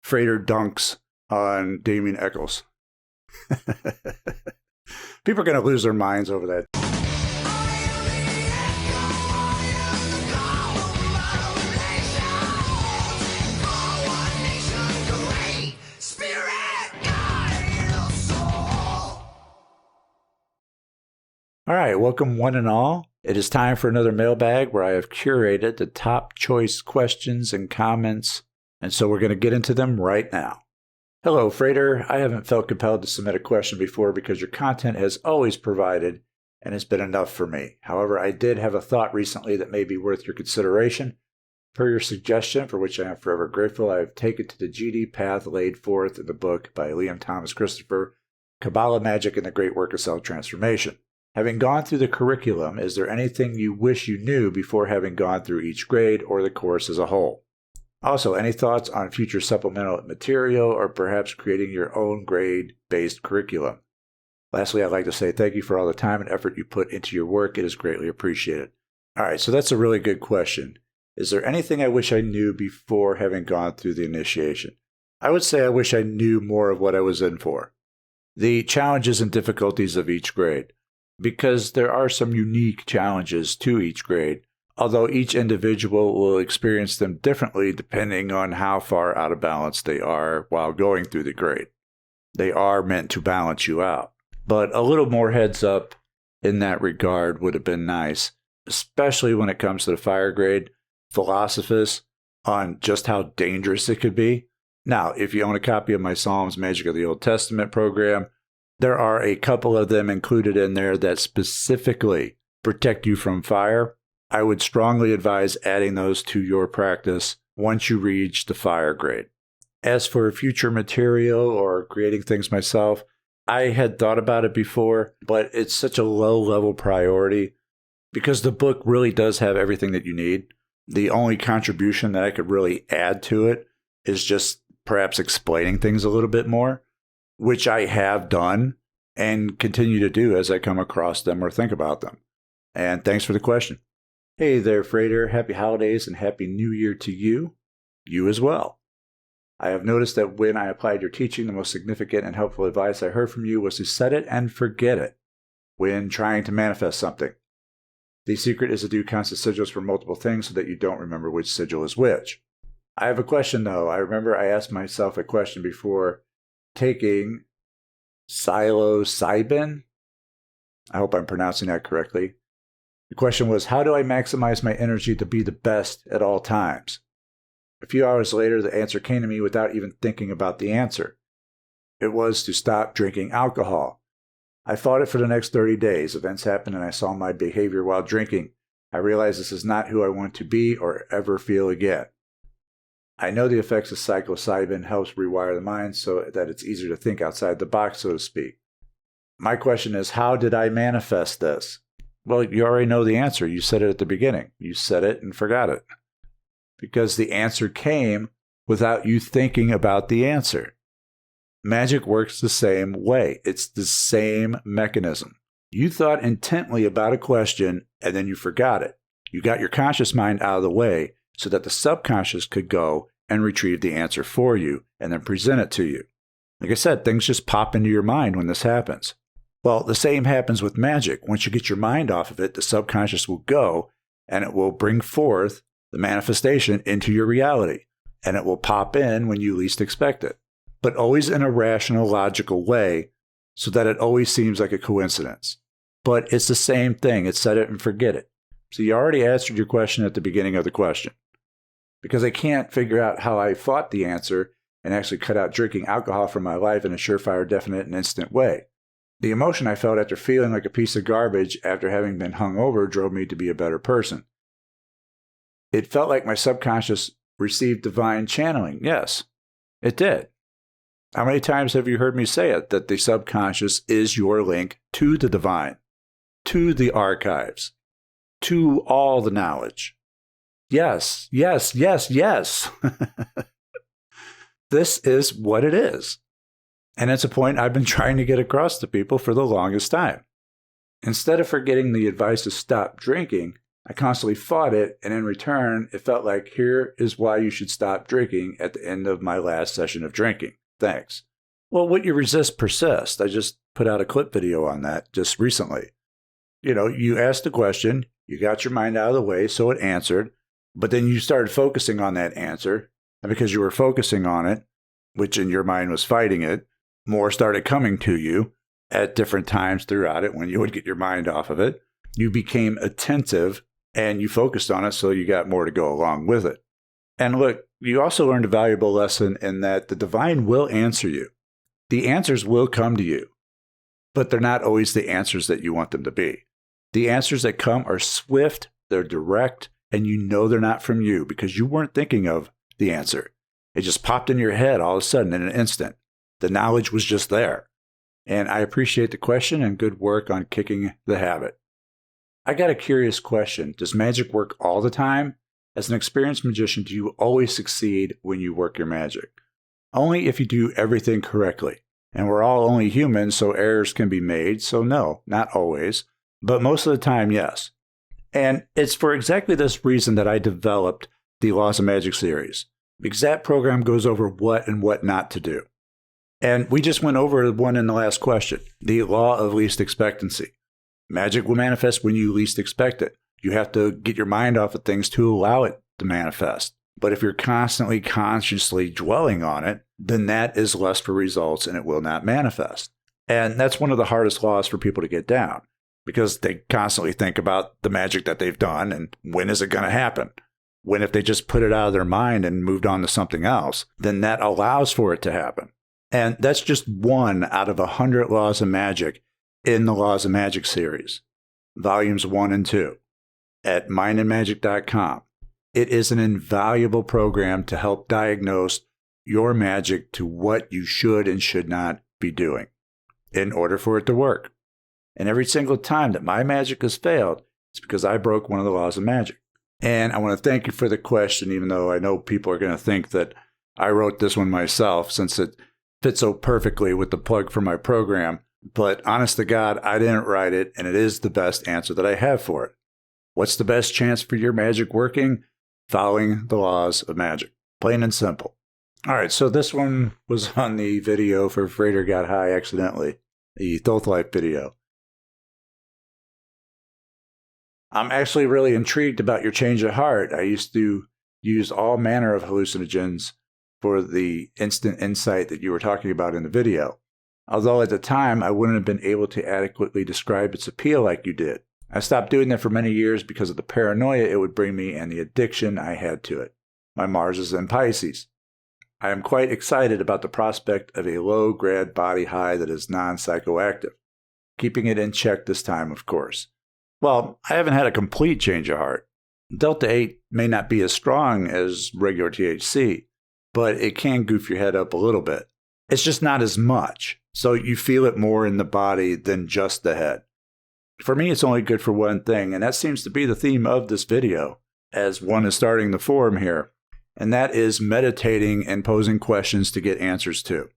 Frater dunks on Damien Echols. People are going to lose their minds over that. All right, welcome one and all. It is time for another mailbag where I have curated the top choice questions and comments, and so we're going to get into them right now. Hello, Frater. I haven't felt compelled to submit a question before because your content has always provided and has been enough for me. However, I did have a thought recently that may be worth your consideration. Per your suggestion, for which I am forever grateful, I have taken to the GD path laid forth in the book by Liam Thomas Christopher, Kabbalah, Magick, and the Great Work of Self-Transformation. Having gone through the curriculum, is there anything you wish you knew before having gone through each grade or the course as a whole? Also, any thoughts on future supplemental material or perhaps creating your own grade-based curriculum? Lastly, I'd like to say thank you for all the time and effort you put into your work. It is greatly appreciated. All right, so that's a really good question. Is there anything I wish I knew before having gone through the initiation? I would say I wish I knew more of what I was in for. The challenges and difficulties of each grade. Because there are some unique challenges to each grade, although each individual will experience them differently depending on how far out of balance they are while going through the grade. They are meant to balance you out. But a little more heads up in that regard would have been nice, especially when it comes to the fire grade, Philosophists, on just how dangerous it could be. Now, if you own a copy of my Psalms, Magick of the Old Testament program, there are a couple of them included in there that specifically protect you from fire. I would strongly advise adding those to your practice once you reach the fire grade. As for future material or creating things myself, I had thought about it before, but it's such a low-level priority because the book really does have everything that you need. The only contribution that I could really add to it is just perhaps explaining things a little bit more, which I have done and continue to do as I come across them or think about them. And thanks for the question. Hey there, Frater. Happy holidays and Happy New Year to you. You as well. I have noticed that when I applied your teaching, the most significant and helpful advice I heard from you was to set it and forget it when trying to manifest something. The secret is to do constant sigils for multiple things so that you don't remember which sigil is which. I have a question, though. I remember I asked myself a question before taking psilocybin. I hope I'm pronouncing that correctly. The question was, how do I maximize my energy to be the best at all times? A few hours later, the answer came to me without even thinking about the answer. It was to stop drinking alcohol. I fought it for the next 30 days. Events happened and I saw my behavior while drinking. I realized this is not who I want to be or ever feel again. I know the effects of psilocybin helps rewire the mind so that it's easier to think outside the box, so to speak. My question is, how did I manifest this? Well, you already know the answer. You said it at the beginning. You said it and forgot it. Because the answer came without you thinking about the answer. Magic works the same way. It's the same mechanism. You thought intently about a question and then you forgot it. You got your conscious mind out of the way so that the subconscious could go and retrieve the answer for you and then present it to you. Like I said, things just pop into your mind when this happens. Well, the same happens with magic. Once you get your mind off of it, the subconscious will go and it will bring forth the manifestation into your reality. And it will pop in when you least expect it. But always in a rational, logical way so that it always seems like a coincidence. But it's the same thing. It's set it and forget it. So you already answered your question at the beginning of the question. Because I can't figure out how I fought the answer and actually cut out drinking alcohol from my life in a surefire, definite, and instant way. The emotion I felt after feeling like a piece of garbage after having been hungover drove me to be a better person. It felt like my subconscious received divine channeling. Yes, it did. How many times have you heard me say it, that the subconscious is your link to the divine, to the archives, to all the knowledge? Yes, yes, yes, yes. This is what it is. And it's a point I've been trying to get across to people for the longest time. Instead of forgetting the advice to stop drinking, I constantly fought it, and in return, it felt like, here is why you should stop drinking at the end of my last session of drinking. Thanks. Well, what you resist persists. I just put out a clip video on that just recently. You asked the question, you got your mind out of the way, so it answered, but then you started focusing on that answer, and because you were focusing on it, which in your mind was fighting it, more started coming to you at different times throughout it when you would get your mind off of it. You became attentive and you focused on it, so you got more to go along with it. And look, you also learned a valuable lesson in that the divine will answer you. The answers will come to you, but they're not always the answers that you want them to be. The answers that come are swift, they're direct, and you know they're not from you because you weren't thinking of the answer. It just popped in your head all of a sudden in an instant. The knowledge was just there. And I appreciate the question and good work on kicking the habit. I got a curious question. Does magic work all the time? As an experienced magician, do you always succeed when you work your magic? Only if you do everything correctly. And we're all only human, so errors can be made. So no, not always. But most of the time, yes. And it's for exactly this reason that I developed the Laws of Magic series. Because that program goes over what and what not to do. And we just went over one in the last question, the law of least expectancy. Magic will manifest when you least expect it. You have to get your mind off of things to allow it to manifest. But if you're constantly consciously dwelling on it, then that is lust for results and it will not manifest. And that's one of the hardest laws for people to get down because they constantly think about the magic that they've done and when is it going to happen? When if they just put it out of their mind and moved on to something else, then that allows for it to happen. And that's just one out of 100 laws of magic in the Laws of Magic series, volumes 1 and 2, at mindandmagic.com. It is an invaluable program to help diagnose your magic to what you should and should not be doing in order for it to work. And every single time that my magic has failed, it's because I broke one of the laws of magic. And I want to thank you for the question, even though I know people are going to think that I wrote this one myself since it fits so perfectly with the plug for my program. But honest to God, I didn't write it, and it is the best answer that I have for it. What's the best chance for your magic working? Following the laws of magic. Plain and simple. All right, so this one was on the video for Frater Got High Accidentally, the Thoth Life video. I'm actually really intrigued about your change of heart. I used to use all manner of hallucinogens for the instant insight that you were talking about in the video. Although at the time, I wouldn't have been able to adequately describe its appeal like you did. I stopped doing that for many years because of the paranoia it would bring me and the addiction I had to it. My Mars is in Pisces. I am quite excited about the prospect of a low-grad body high that is non-psychoactive. Keeping it in check this time, of course. Well, I haven't had a complete change of heart. Delta 8 may not be as strong as regular THC, but it can goof your head up a little bit. It's just not as much, so you feel it more in the body than just the head. For me, it's only good for one thing, and that seems to be the theme of this video, as one is starting the forum here, and that is meditating and posing questions to get answers to.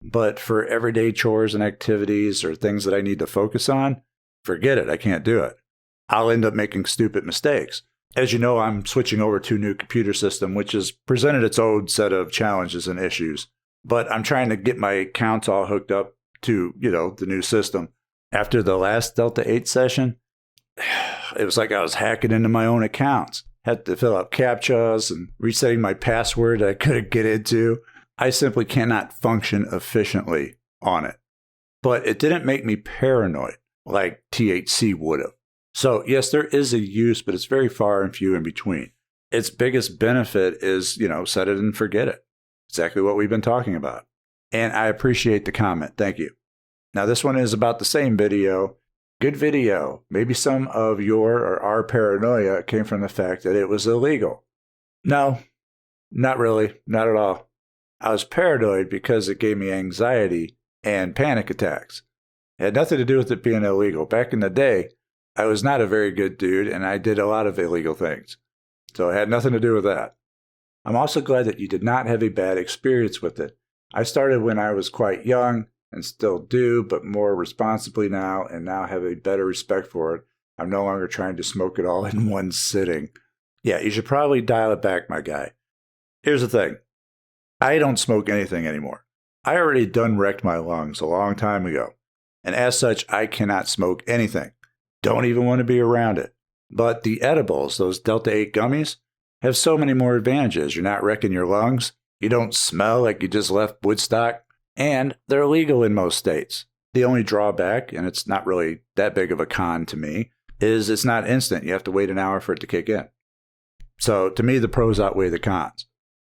But for everyday chores and activities or things that I need to focus on, forget it, I can't do it. I'll end up making stupid mistakes. As you know, I'm switching over to a new computer system, which has presented its own set of challenges and issues. But I'm trying to get my accounts all hooked up to, the new system. After the last Delta 8 session, it was like I was hacking into my own accounts. Had to fill out CAPTCHAs and resetting my password I couldn't get into. I simply cannot function efficiently on it. But it didn't make me paranoid like THC would have. So yes, there is a use, but it's very far and few in between. Its biggest benefit is, set it and forget it. Exactly what we've been talking about. And I appreciate the comment. Thank you. Now, this one is about the same video. Good video. Maybe some of your or our paranoia came from the fact that it was illegal. No, not really. Not at all. I was paranoid because it gave me anxiety and panic attacks. It had nothing to do with it being illegal. Back in the day, I was not a very good dude, and I did a lot of illegal things. So it had nothing to do with that. I'm also glad that you did not have a bad experience with it. I started when I was quite young, and still do, but more responsibly now, and now have a better respect for it, I'm no longer trying to smoke it all in one sitting. Yeah, you should probably dial it back, my guy. Here's the thing. I don't smoke anything anymore. I already done wrecked my lungs a long time ago. And as such, I cannot smoke anything. Don't even want to be around it. But the edibles, those Delta 8 gummies, have so many more advantages. You're not wrecking your lungs. You don't smell like you just left Woodstock. And they're legal in most states. The only drawback, and it's not really that big of a con to me, is it's not instant. You have to wait an hour for it to kick in. So to me, the pros outweigh the cons.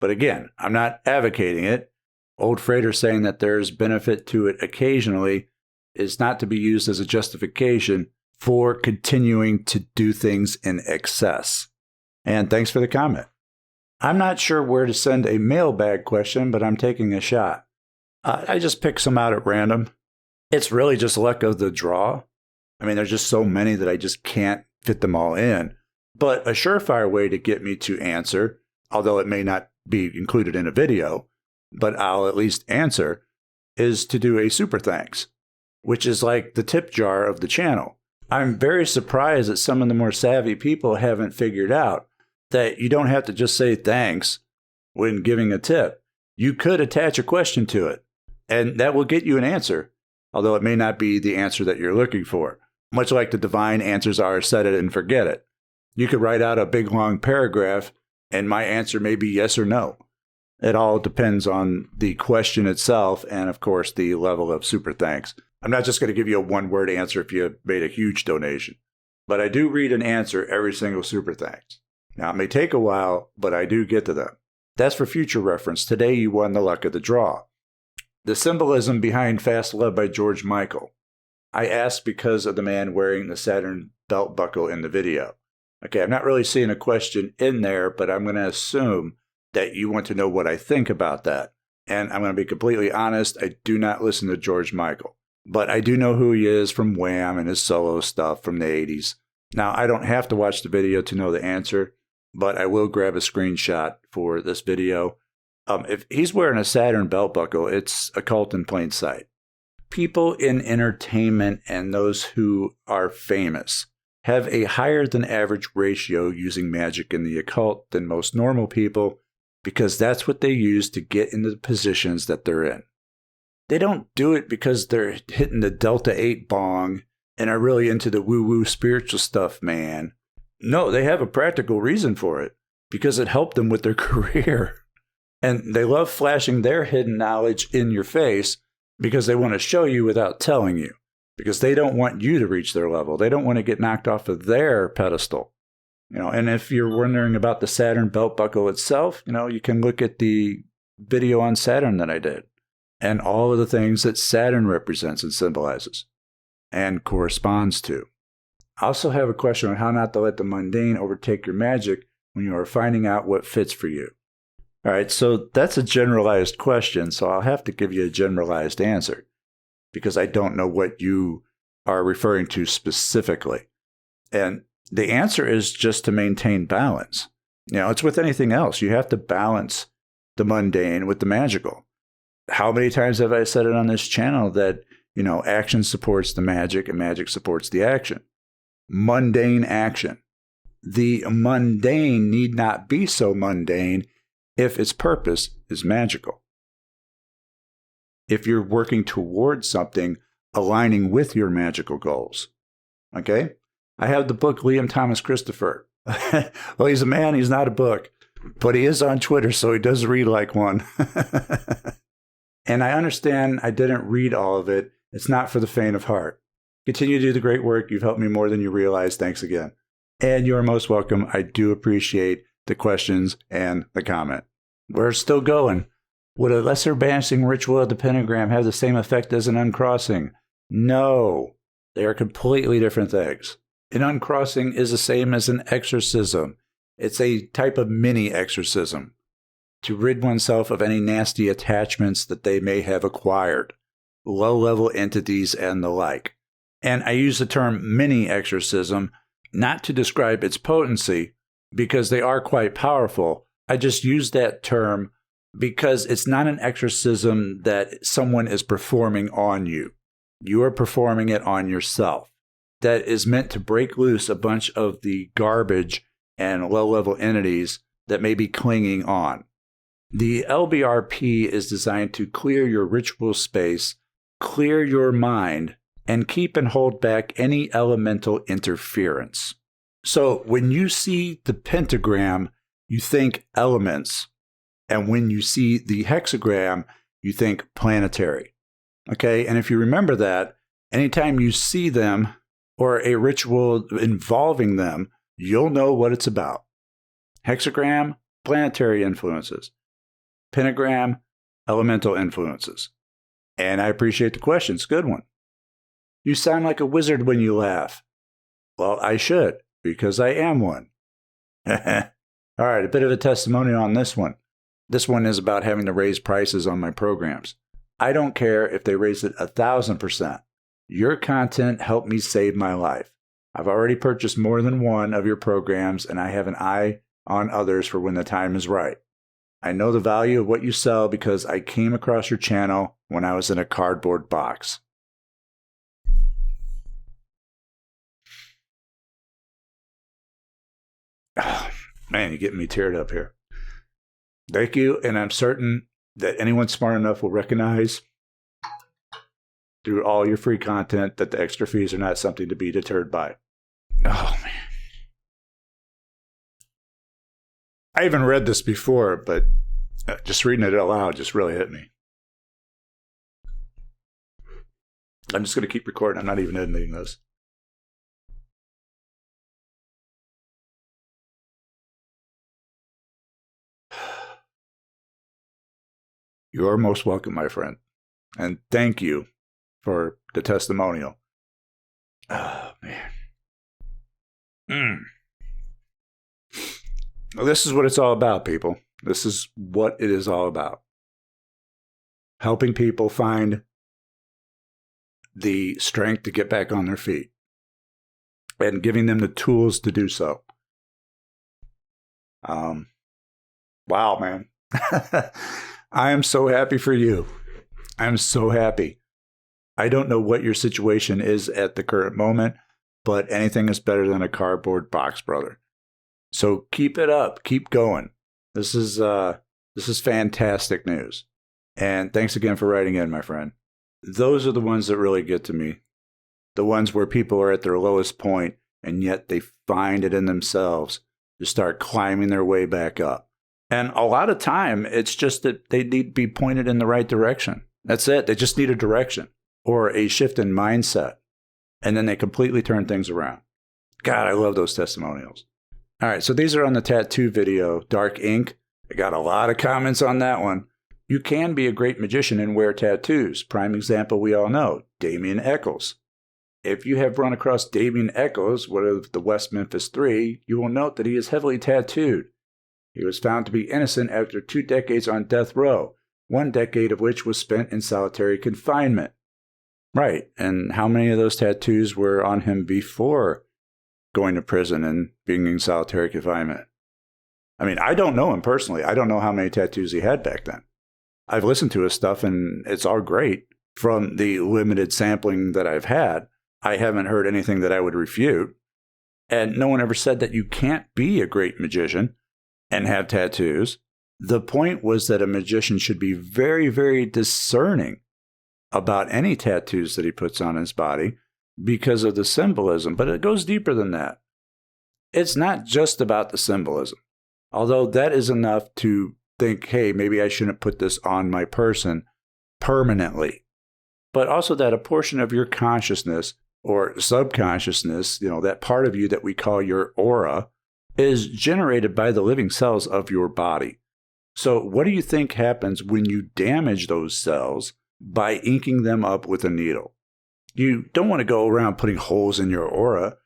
But again, I'm not advocating it. Old Frater saying that there's benefit to it occasionally is not to be used as a justification for continuing to do things in excess. And thanks for the comment. I'm not sure where to send a mailbag question, but I'm taking a shot. I just picked some out at random. It's really just luck of the draw. I mean, there's just so many that I just can't fit them all in. But a surefire way to get me to answer, although it may not be included in a video, but I'll at least answer, is to do a super thanks, which is like the tip jar of the channel. I'm very surprised that some of the more savvy people haven't figured out that you don't have to just say thanks when giving a tip. You could attach a question to it, and that will get you an answer, although it may not be the answer that you're looking for. Much like the divine answers are set it and forget it. You could write out a big long paragraph, and my answer may be yes or no. It all depends on the question itself and, of course, the level of super thanks. I'm not just going to give you a one-word answer if you made a huge donation, but I do read and answer every single super thanks. Now, it may take a while, but I do get to them. That's for future reference. Today, you won the luck of the draw. The symbolism behind Fast Love by George Michael. I asked because of the man wearing the Saturn belt buckle in the video. Okay, I'm not really seeing a question in there, but I'm going to assume that you want to know what I think about that. And I'm going to be completely honest, I do not listen to George Michael. But I do know who he is from Wham and his solo stuff from the 80s. Now, I don't have to watch the video to know the answer, but I will grab a screenshot for this video. If he's wearing a Saturn belt buckle, it's occult in plain sight. People in entertainment and those who are famous have a higher than average ratio using magic in the occult than most normal people because that's what they use to get into the positions that they're in. They don't do it because they're hitting the Delta 8 bong and are really into the woo-woo spiritual stuff, man. No, they have a practical reason for it because it helped them with their career. And they love flashing their hidden knowledge in your face because they want to show you without telling you. Because they don't want you to reach their level. They don't want to get knocked off of their pedestal. And if you're wondering about the Saturn belt buckle itself, you can look at the video on Saturn that I did. And all of the things that Saturn represents and symbolizes and corresponds to. I also have a question on how not to let the mundane overtake your magic when you are finding out what fits for you. All right, so that's a generalized question, so I'll have to give you a generalized answer because I don't know what you are referring to specifically. And the answer is just to maintain balance. It's with anything else. You have to balance the mundane with the magical. How many times have I said it on this channel that, action supports the magic and magic supports the action? Mundane action. The mundane need not be so mundane if its purpose is magical. If you're working towards something aligning with your magical goals. Okay? I have the book Liam Thomas Christopher. Well, he's a man, he's not a book, but he is on Twitter, so he does read like one. And I understand I didn't read all of it. It's not for the faint of heart. Continue to do the great work. You've helped me more than you realize. Thanks again. And you are most welcome. I do appreciate the questions and the comment. We're still going. Would a lesser banishing ritual of the pentagram have the same effect as an uncrossing? No. They are completely different things. An uncrossing is the same as an exorcism. It's a type of mini exorcism to rid oneself of any nasty attachments that they may have acquired, low-level entities and the like. And I use the term mini exorcism not to describe its potency, because they are quite powerful. I just use that term because it's not an exorcism that someone is performing on you. You are performing it on yourself. that is meant to break loose a bunch of the garbage and low-level entities that may be clinging on. The LBRP is designed to clear your ritual space, clear your mind, and keep and hold back any elemental interference. So when you see the pentagram, you think elements. And when you see the hexagram, you think planetary. Okay, and if you remember that, anytime you see them or a ritual involving them, you'll know what it's about. Hexagram, planetary influences. Pentagram, elemental influences. And I appreciate the question. It's a good one. You sound like a wizard when you laugh. Well, I should, because I am one. All right, a bit of a testimonial on this one. This one is about having to raise prices on my programs. I don't care if they raise it 1,000%. Your content helped me save my life. I've already purchased more than one of your programs, and I have an eye on others for when the time is right. I know the value of what you sell because I came across your channel when I was in a cardboard box. Oh, man, you're getting me teared up here. Thank you, and I'm certain that anyone smart enough will recognize through all your free content that the extra fees are not something to be deterred by. Oh, man. I haven't read this before, but just reading it out loud just really hit me. I'm just going to keep recording. I'm not even editing this. You are most welcome, my friend. And thank you for the testimonial. Oh, man. Well, this is what it's all about, people. This is what it is all about. Helping people find the strength to get back on their feet and giving them the tools to do so. Wow, man. I am so happy for you. I'm so happy. I don't know what your situation is at the current moment, but anything is better than a cardboard box, brother. So keep it up. Keep going. This is fantastic news. And thanks again for writing in, my friend. Those are the ones that really get to me. The ones where people are at their lowest point, and yet they find it in themselves to start climbing their way back up. And a lot of time, it's just that they need to be pointed in the right direction. That's it. They just need a direction or a shift in mindset. And then they completely turn things around. God, I love those testimonials. All right, so these are on the tattoo video, Dark Ink. I got a lot of comments on that one. You can be a great magician and wear tattoos. Prime example we all know, Damien Echols. If you have run across Damien Echols, one of the West Memphis Three, you will note that he is heavily tattooed. He was found to be innocent after 2 decades on death row, 1 decade of which was spent in solitary confinement. Right, and how many of those tattoos were on him before going to prison and being in solitary confinement? I mean, I don't know him personally. I don't know how many tattoos he had back then. I've listened to his stuff, and it's all great. From the limited sampling that I've had, I haven't heard anything that I would refute. And no one ever said that you can't be a great magician and have tattoos. The point was that a magician should be very, very discerning about any tattoos that he puts on his body because of the symbolism. But it goes deeper than that. It's not just about the symbolism, although that is enough to think, hey, maybe I shouldn't put this on my person permanently. But also that a portion of your consciousness or subconsciousness, that part of you that we call your aura, is generated by the living cells of your body. So what do you think happens when you damage those cells by inking them up with a needle? You don't want to go around putting holes in your aura,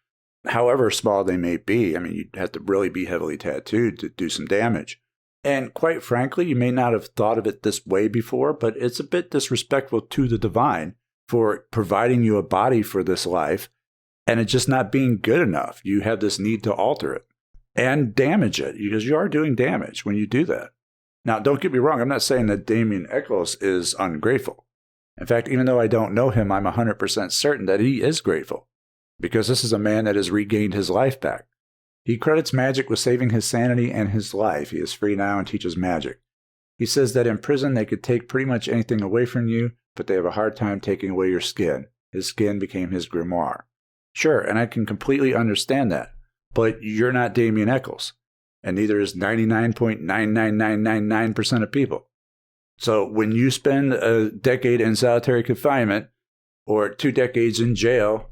however small they may be. I mean, you'd have to really be heavily tattooed to do some damage. And quite frankly, you may not have thought of it this way before, but it's a bit disrespectful to the divine for providing you a body for this life and it just not being good enough. You have this need to alter it and damage it because you are doing damage when you do that. Now, don't get me wrong. I'm not saying that Damien Echols is ungrateful. In fact, even though I don't know him, I'm 100% certain that he is grateful. because this is a man that has regained his life back. He credits Magick with saving his sanity and his life. He is free now and teaches magic. He says that in prison they could take pretty much anything away from you, but they have a hard time taking away your skin. His skin became his grimoire. Sure, and I can completely understand that, but you're not Damien Echols, and neither is 99.99999% of people. So when you spend a decade in solitary confinement or 2 decades in jail,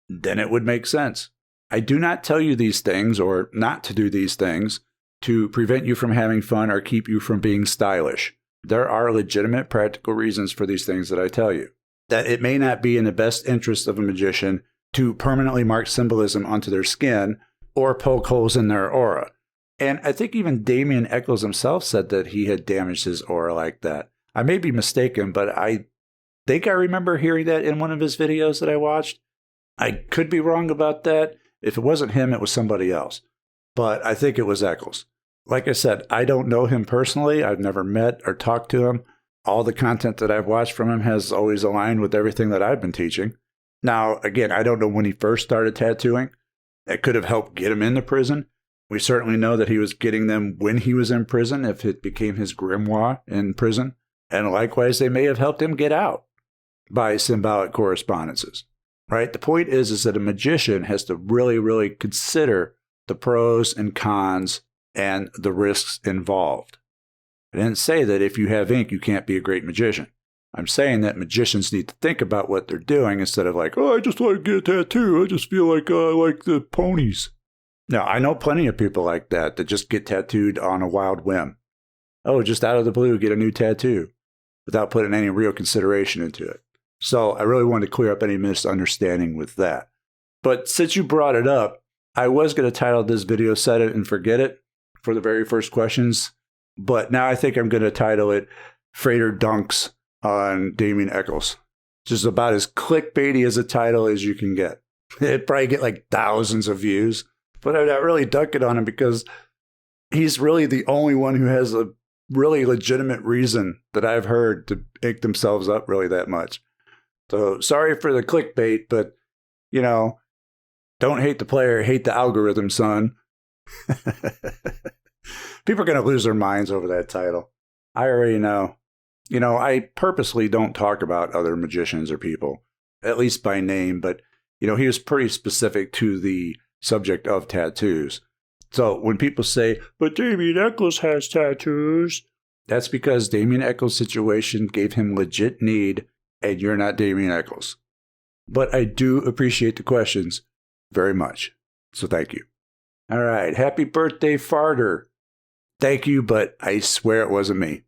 then it would make sense. I do not tell you these things or not to do these things to prevent you from having fun or keep you from being stylish. There are legitimate practical reasons for these things that I tell you. That it may not be in the best interest of a magician to permanently mark symbolism onto their skin or poke holes in their aura. And I think even Damien Echols himself said that he had damaged his aura like that. I may be mistaken, but I think I remember hearing that in one of his videos that I watched. I could be wrong about that. If it wasn't him, it was somebody else. But I think it was Echols. Like I said, I don't know him personally. I've never met or talked to him. All the content that I've watched from him has always aligned with everything that I've been teaching. Now, again, I don't know when he first started tattooing. It could have helped get him into prison. We certainly know that he was getting them when he was in prison, if it became his grimoire in prison. And likewise, they may have helped him get out by symbolic correspondences. Right? The point is that a magician has to really, really consider the pros and cons and the risks involved. I didn't say that if you have ink, you can't be a great magician. I'm saying that magicians need to think about what they're doing instead of like, oh, I just want to get a tattoo. I just feel like I like the ponies. Now, I know plenty of people like that just get tattooed on a wild whim. Oh, just out of the blue, get a new tattoo without putting any real consideration into it. So I really wanted to clear up any misunderstanding with that. But since you brought it up, I was going to title this video Set It and Forget It for the very first questions. But now I think I'm going to title it Frater Dunks on Damien Echols. Just about as clickbaity as a title as you can get. It'd probably get like thousands of views. But I'm not really dunking on him because he's really the only one who has a really legitimate reason that I've heard to ink themselves up really that much. So sorry for the clickbait, but, you know, don't hate the player, hate the algorithm, son. People are going to lose their minds over that title. I already know. You know, I purposely don't talk about other magicians or people, at least by name, but, you know, he was pretty specific to the subject of tattoos. So when people say, but Damien Echols has tattoos, that's because Damien Echols' situation gave him legit need, and you're not Damien Echols. But I do appreciate the questions very much. So thank you. All right. Happy birthday, Farter. Thank you, but I swear it wasn't me.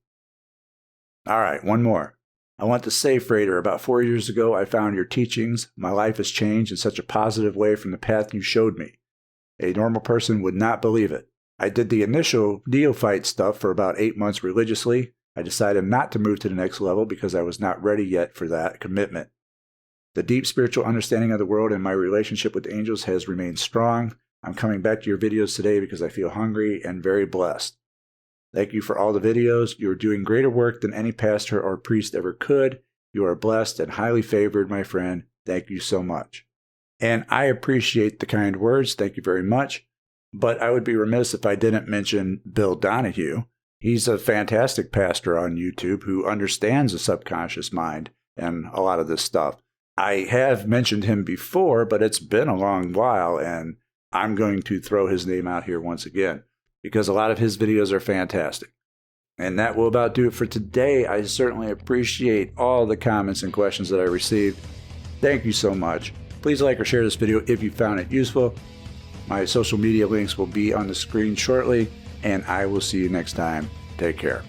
All right. One more. I want to say, Frater, about 4 years ago, I found your teachings. My life has changed in such a positive way from the path you showed me. A normal person would not believe it. I did the initial neophyte stuff for about 8 months religiously. I decided not to move to the next level because I was not ready yet for that commitment. The deep spiritual understanding of the world and my relationship with angels has remained strong. I'm coming back to your videos today because I feel hungry and very blessed. Thank you for all the videos. You are doing greater work than any pastor or priest ever could. You are blessed and highly favored, my friend. Thank you so much. And I appreciate the kind words. Thank you very much. But I would be remiss if I didn't mention Bill Donahue. He's a fantastic pastor on YouTube who understands the subconscious mind and a lot of this stuff. I have mentioned him before, but it's been a long while, and I'm going to throw his name out here once again because a lot of his videos are fantastic. And that will about do it for today. I certainly appreciate all the comments and questions that I received. Thank you so much. Please like or share this video if you found it useful. My social media links will be on the screen shortly, and I will see you next time. Take care.